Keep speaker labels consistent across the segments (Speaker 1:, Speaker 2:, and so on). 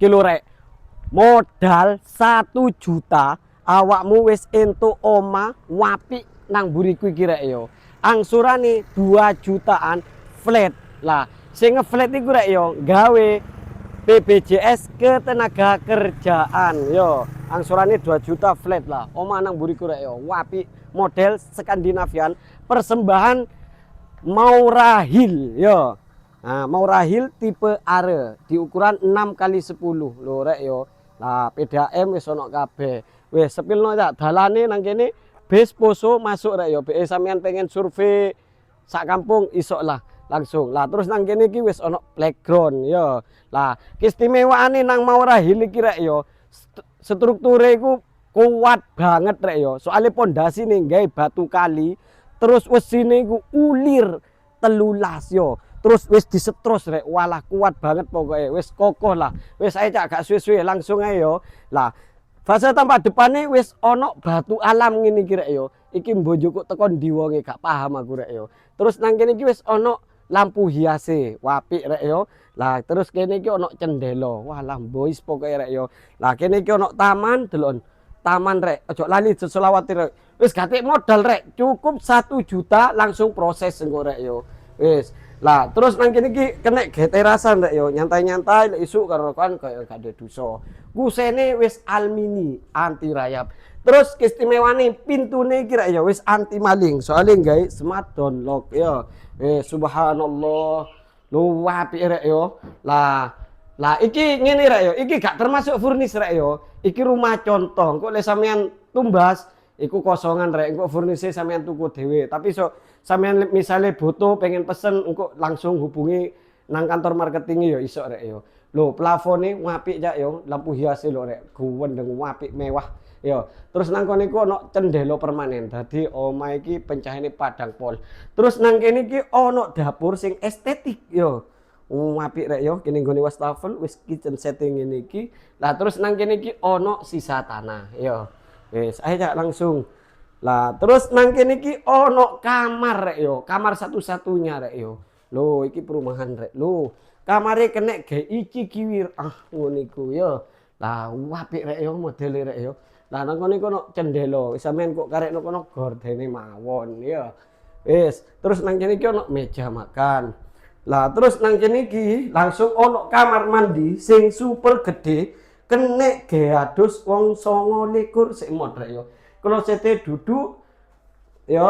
Speaker 1: kilo rek. Modal 1 juta awakmu wis entuk oma wapi nang buriku iki rek yo. Angsurane 2 jutaan flat. Lah, sing ngeflat iku rek yo gawe BPJS ketenaga kerjaan yo. Angsurane 2 juta flat lah. Oma nang buriku rek yo. Wapi model Skandinavian persembahan Maurahil yo. Nah, Maurahil tipe Are di ukuran 6x10 lho rek yo. Nah, PDAM wis ono kabeh. Wis sepilno tak dalane nang kene bis poso masuk rek yo. BE sampean pengen survei sak kampung isok lah langsung. Lah terus nang kene iki wis ono playground yo. Lah, keistimewaane nang Maurahil iki rek yo. Strukture iku kuat banget rek yo. Soale pondasine gawe batu kali, terus wesine iku ulir 13 yo. Terus wis disetros rek, walah kuat banget pokoknya, wis kokoh lah, wis ae cak gak suwe-suwe langsung ae yo. Lah fase tampak depane wis ono batu alam ngene iki rek yo. Iki mbojok teko ndi wonge gak paham aku rek yo. Terus nang kene iki wis ono lampu hiase, apik rek yo. Lah terus kene iki ono cendelo, walah boys pokoknya rek yo. Lah kene iki ono taman, delon. Taman rek, ojo lali selawati rek. Wis gatek modal rek, cukup 1 juta langsung proses engko rek yo. Wis. Lah terus nang kene iki kenek ge terasan rek yo, nyantai-nyantai lek isuk karo kan kaya gak ada dosa. Kusene wis almini, anti rayap. Terus keistimewane pintune iki rek yo wis anti maling, soalnya gawe smart down lock yo. Subhanallah. Lu apik rek yo. Lah iki ngene rek yo, iki gak termasuk furnis rek yo. Iki rumah contoh, kok lek sampean tumbas iku kosongan rek, engko furnise sampean tuku dhewe. Tapi so sampean misale butuh pengen pesen engko langsung hubungi nang kantor marketing yo iso rek yo. Lho, plafone apik jak yo, lampu hias lho rek, guwendeng apik mewah yo. Terus nang kene iku ono cendelo permanen. Dadi omah iki pencahayane padang pol. Terus nang kene iki ono dapur sing estetik yo. Apik rek yo, kene nggone wastafel wis kitchen setting ngene iki. Lah terus nang kene iki ono sisa tanah yo. Wis, ayo cak langsung. Lah, terus nang kene iki ono kamar rek yo, kamar satu-satunya rek yo. Lho, iki perumahan rek. Lho, kamare kenek ge iki kiwir. Ngono iku yo. Lah, apik rek yo modele rek yo. Lah nang kene ono cendelo, sampean kok karekno kono gordene mawon yo. Wis, terus nang kene iki ono meja makan. Lah, terus nang kene iki langsung ono kamar mandi sing super gede. Kenek geadus wong 29 sik mod rek yo. Klosete duduk yo.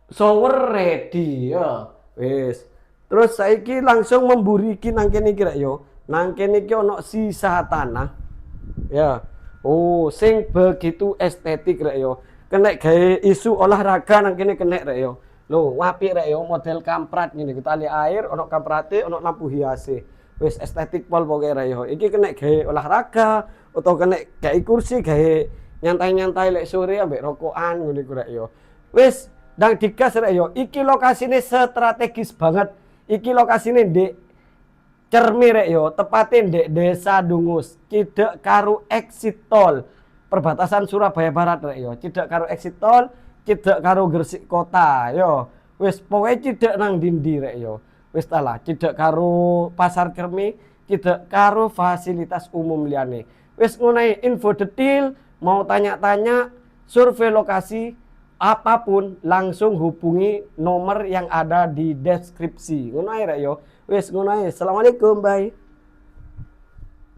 Speaker 1: Shower ready yo. Wis. Terus saiki langsung memburiki nang kene iki rek yo. Nang kene iki ono sisa tanah. Ya. Oh, sing begitu estetik rek yo. Kenek gawe isu olahraga nang kene kenek rek yo. Loh, apik rek yo model kamprat ngene iki tali air, ono kamprate, ono lampu hiase. Wis estetik pol pokoke rek yo. Iki kena gawe olahraga utawa kena gawe kursi gawe nyantai-nyantai lek sore ambek rokokan ngene iku rek yo. Wis ndang digas rek yo. Iki lokasine strategis banget. Iki lokasine ndek Cermi rek yo, tepate ndek Desa Dungus, cidek karo exit tol perbatasan Surabaya Barat rek yo. Cidek karo exit tol, cidek karo Gresik Kota yo. Wis pokoke cidek nang ndi rek yo. Wis talah cidek karo pasar Cermi, cidek karo fasilitas umum liyane. Wis ngono info detail, mau tanya-tanya, survei lokasi, apapun langsung hubungi nomor yang ada di deskripsi. Ngono ae rek yo. Wis ngono ae. Assalamualaikum, bye.